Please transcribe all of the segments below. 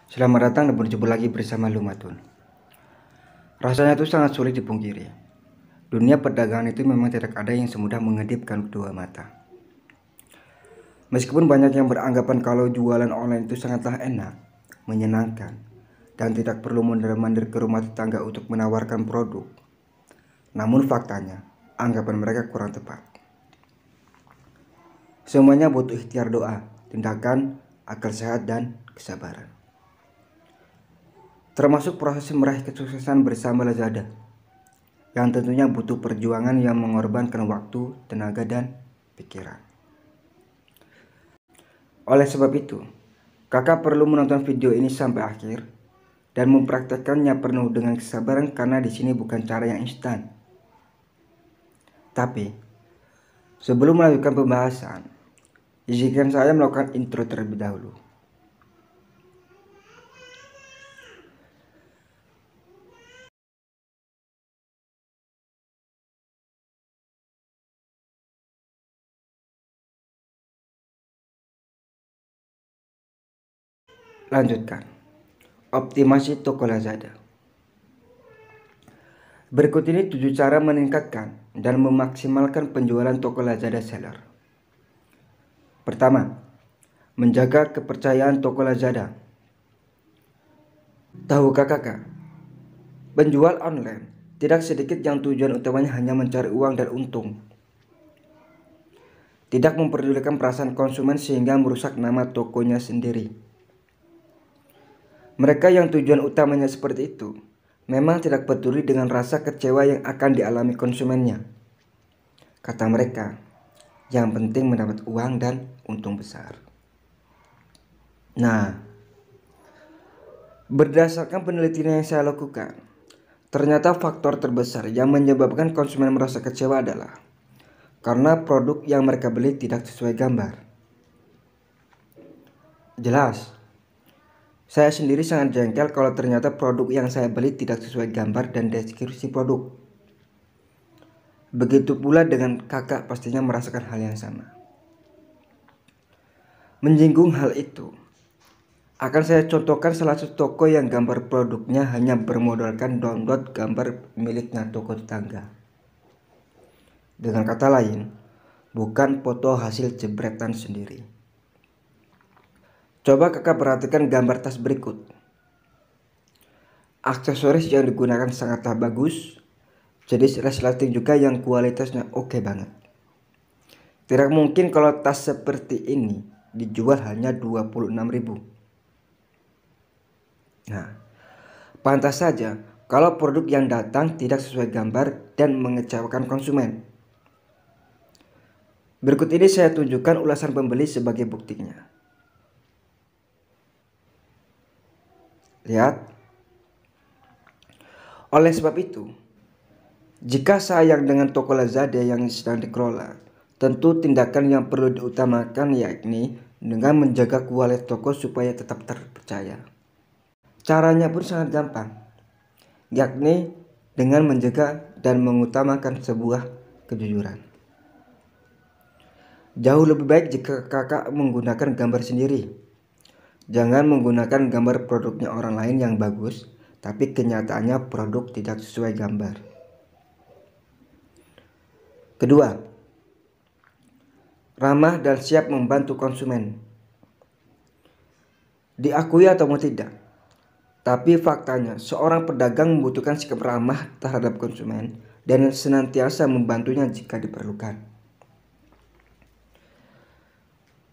Selamat datang dan berjumpa lagi bersama Lumatun. Rasanya itu sangat sulit dipungkiri. Dunia perdagangan itu memang tidak ada yang semudah mengedipkan kedua mata. Meskipun banyak yang beranggapan kalau jualan online itu sangatlah enak, menyenangkan, dan tidak perlu mondar-mandir ke rumah tetangga untuk menawarkan produk. Namun faktanya, anggapan mereka kurang tepat. Semuanya butuh ikhtiar doa, tindakan, akal sehat, dan kesabaran. Termasuk proses meraih kesuksesan bersama Lazada, yang tentunya butuh perjuangan yang mengorbankan waktu, tenaga, dan pikiran. Oleh sebab itu, kakak perlu menonton video ini sampai akhir dan mempraktekkannya penuh dengan kesabaran karena di sini bukan cara yang instan. Tapi, sebelum melanjutkan pembahasan, izinkan saya melakukan intro terlebih dahulu. Lanjutkan. Optimasi toko Lazada. Berikut ini 7 cara meningkatkan dan memaksimalkan penjualan toko Lazada seller. Pertama, menjaga kepercayaan toko Lazada. Tahukah kakak, penjual online tidak sedikit yang tujuan utamanya hanya mencari uang dan untung. Tidak memperdulikan perasaan konsumen sehingga merusak nama tokonya sendiri. Mereka yang tujuan utamanya seperti itu memang tidak peduli dengan rasa kecewa yang akan dialami konsumennya. Kata mereka, yang penting mendapat uang dan untung besar. Nah, berdasarkan penelitian yang saya lakukan, ternyata faktor terbesar yang menyebabkan konsumen merasa kecewa adalah karena produk yang mereka beli tidak sesuai gambar. Jelas, saya sendiri sangat jengkel kalau ternyata produk yang saya beli tidak sesuai gambar dan deskripsi produk. Begitu pula dengan kakak pastinya merasakan hal yang sama. Menyinggung hal itu, akan saya contohkan salah satu toko yang gambar produknya hanya bermodalkan download gambar miliknya toko tetangga. Dengan kata lain, bukan foto hasil jebretan sendiri. Coba kakak perhatikan gambar tas berikut. Aksesoris yang digunakan sangatlah bagus, jenis resleting juga yang kualitasnya oke banget. Tidak mungkin kalau tas seperti ini dijual hanya 26.000. Nah, pantas saja kalau produk yang datang tidak sesuai gambar dan mengecewakan konsumen. Berikut ini saya tunjukkan ulasan pembeli sebagai buktinya. Lihat. Oleh sebab itu, jika sayang dengan toko Lazada yang sedang dikelola, tentu tindakan yang perlu diutamakan yakni dengan menjaga kualitas toko supaya tetap terpercaya. Caranya pun sangat gampang, yakni dengan menjaga dan mengutamakan sebuah kejujuran. Jauh lebih baik jika kakak menggunakan gambar sendiri. Jangan menggunakan gambar produknya orang lain yang bagus, tapi kenyataannya produk tidak sesuai gambar. Kedua, ramah dan siap membantu konsumen. Diakui atau tidak, tapi faktanya seorang pedagang membutuhkan sikap ramah terhadap konsumen dan senantiasa membantunya jika diperlukan.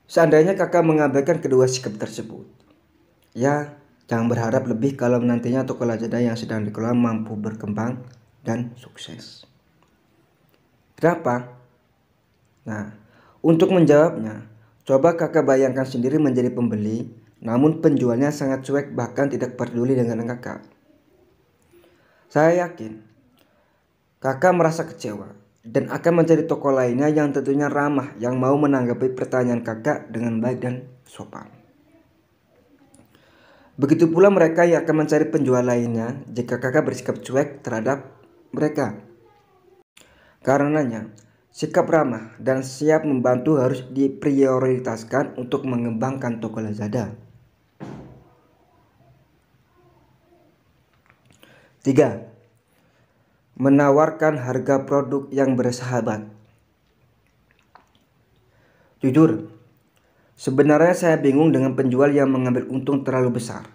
Seandainya kakak mengabaikan kedua sikap tersebut, ya jangan berharap lebih kalau nantinya toko Lazada yang sedang dikelola mampu berkembang dan sukses. Kenapa? Nah, untuk menjawabnya, coba kakak bayangkan sendiri menjadi pembeli, namun penjualnya sangat cuek bahkan tidak peduli dengan kakak. Saya yakin kakak merasa kecewa dan akan mencari toko lainnya yang tentunya ramah, yang mau menanggapi pertanyaan kakak dengan baik dan sopan. Begitu pula mereka yang akan mencari penjual lainnya jika kakak bersikap cuek terhadap mereka. Karenanya, sikap ramah dan siap membantu harus diprioritaskan untuk mengembangkan toko Lazada. 3. Menawarkan harga produk yang bersahabat. Jujur, sebenarnya saya bingung dengan penjual yang mengambil untung terlalu besar.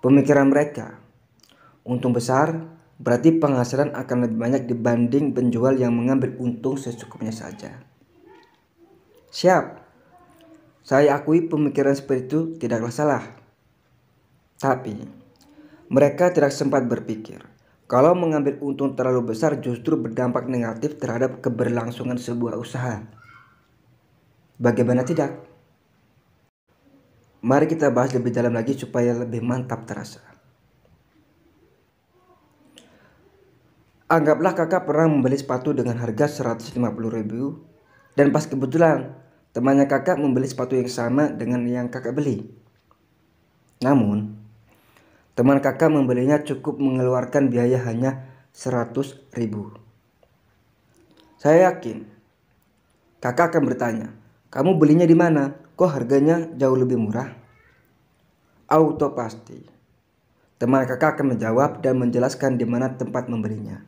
Pemikiran mereka, untung besar berarti penghasilan akan lebih banyak dibanding penjual yang mengambil untung secukupnya saja. Siap, saya akui pemikiran seperti itu tidaklah salah. Tapi, mereka tidak sempat berpikir kalau mengambil untung terlalu besar justru berdampak negatif terhadap keberlangsungan sebuah usaha. Bagaimana tidak? Mari kita bahas lebih dalam lagi supaya lebih mantap terasa. Anggaplah kakak pernah membeli sepatu dengan harga 150.000 dan pas kebetulan temannya kakak membeli sepatu yang sama dengan yang kakak beli. Namun, teman kakak membelinya cukup mengeluarkan biaya hanya 100.000. Saya yakin kakak akan bertanya, kamu belinya di mana? Kok harganya jauh lebih murah? Auto pasti. Teman kakak akan menjawab dan menjelaskan di mana tempat membelinya.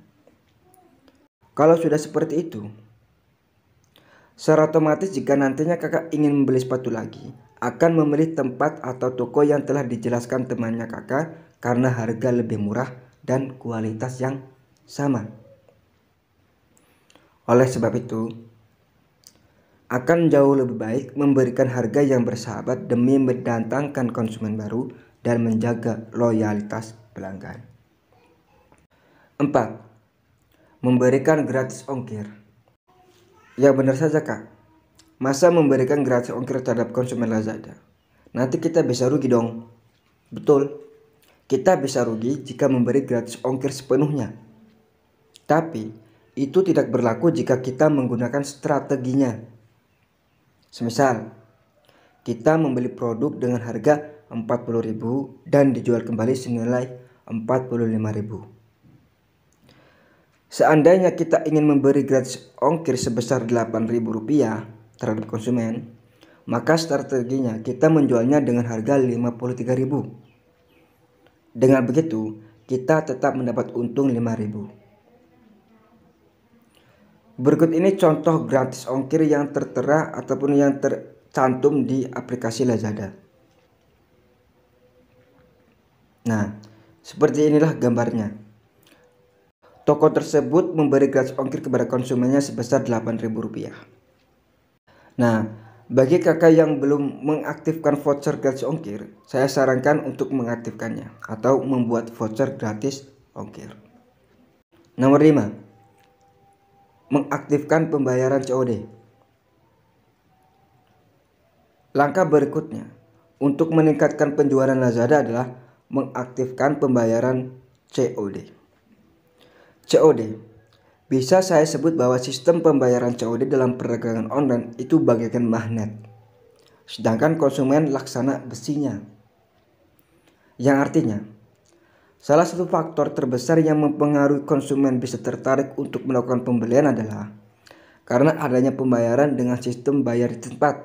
Kalau sudah seperti itu, secara otomatis jika nantinya kakak ingin membeli sepatu lagi, akan memilih tempat atau toko yang telah dijelaskan temannya kakak karena harga lebih murah dan kualitas yang sama. Oleh sebab itu, akan jauh lebih baik memberikan harga yang bersahabat demi mendatangkan konsumen baru dan menjaga loyalitas pelanggan. 4. Memberikan gratis ongkir. Ya benar saja kak, masa memberikan gratis ongkir terhadap konsumen Lazada? Nanti kita bisa rugi dong. Betul, kita bisa rugi jika memberi gratis ongkir sepenuhnya. Tapi, itu tidak berlaku jika kita menggunakan strateginya. Semisal, kita membeli produk dengan harga 40.000 dan dijual kembali senilai 45.000. Seandainya kita ingin memberi gratis ongkir sebesar 8.000 rupiah terhadap konsumen, maka strateginya kita menjualnya dengan harga 53.000. Dengan begitu, kita tetap mendapat untung 5.000. Berikut ini contoh gratis ongkir yang tertera ataupun yang tercantum di aplikasi Lazada. Nah, seperti inilah gambarnya. Toko tersebut memberi gratis ongkir kepada konsumennya sebesar 8.000 rupiah. Nah, bagi kakak yang belum mengaktifkan voucher gratis ongkir, saya sarankan untuk mengaktifkannya atau membuat voucher gratis ongkir. Nomor 5. Mengaktifkan pembayaran COD. Langkah berikutnya untuk meningkatkan penjualan Lazada adalah mengaktifkan pembayaran COD. COD bisa saya sebut bahwa sistem pembayaran COD dalam perdagangan online itu bagaikan magnet, sedangkan konsumen laksana besinya. Yang artinya, salah satu faktor terbesar yang mempengaruhi konsumen bisa tertarik untuk melakukan pembelian adalah karena adanya pembayaran dengan sistem bayar di tempat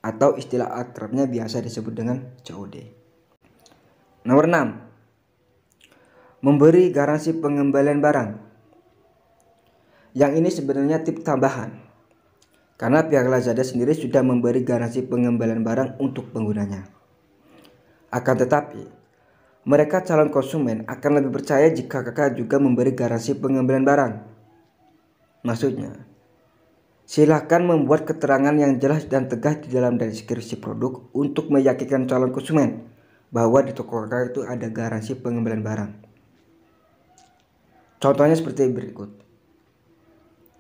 atau istilah akrabnya biasa disebut dengan COD. Nomor 6. Memberi garansi pengembalian barang. Yang ini sebenarnya tips tambahan karena pihak Lazada sendiri sudah memberi garansi pengembalian barang untuk penggunanya. Akan tetapi, mereka calon konsumen akan lebih percaya jika kakak juga memberi garansi pengembalian barang. Maksudnya, silakan membuat keterangan yang jelas dan tegas di dalam deskripsi produk untuk meyakinkan calon konsumen bahwa di toko kakak itu ada garansi pengembalian barang. Contohnya seperti berikut.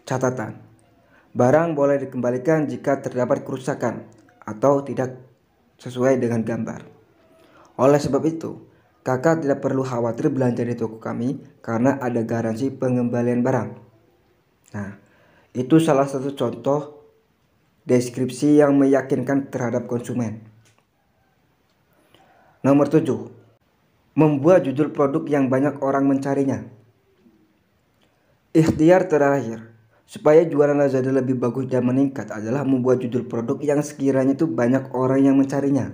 Catatan, barang boleh dikembalikan jika terdapat kerusakan atau tidak sesuai dengan gambar. Oleh sebab itu, kakak tidak perlu khawatir belanja di toko kami karena ada garansi pengembalian barang. Nah, itu salah satu contoh deskripsi yang meyakinkan terhadap konsumen. Nomor 7. Membuat judul produk yang banyak orang mencarinya. Ikhtiar terakhir supaya jualan Lazada lebih bagus dan meningkat adalah membuat judul produk yang sekiranya itu banyak orang yang mencarinya.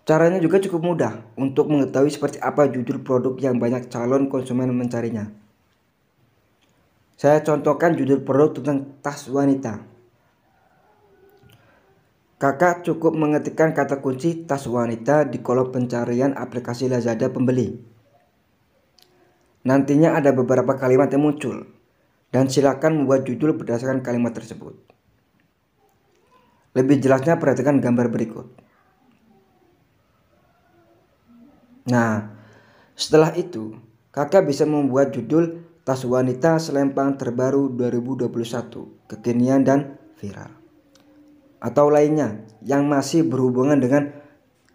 Caranya juga cukup mudah untuk mengetahui seperti apa judul produk yang banyak calon konsumen mencarinya. Saya contohkan judul produk tentang tas wanita. Kakak cukup mengetikkan kata kunci tas wanita di kolom pencarian aplikasi Lazada pembeli. Nantinya ada beberapa kalimat yang muncul, dan silakan membuat judul berdasarkan kalimat tersebut. Lebih jelasnya perhatikan gambar berikut. Nah, setelah itu, kakak bisa membuat judul tas wanita selempang terbaru 2021, kekinian dan viral. Atau lainnya yang masih berhubungan dengan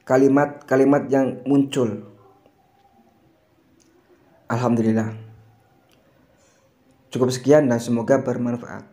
kalimat-kalimat yang muncul. Alhamdulillah. Cukup sekian dan semoga bermanfaat.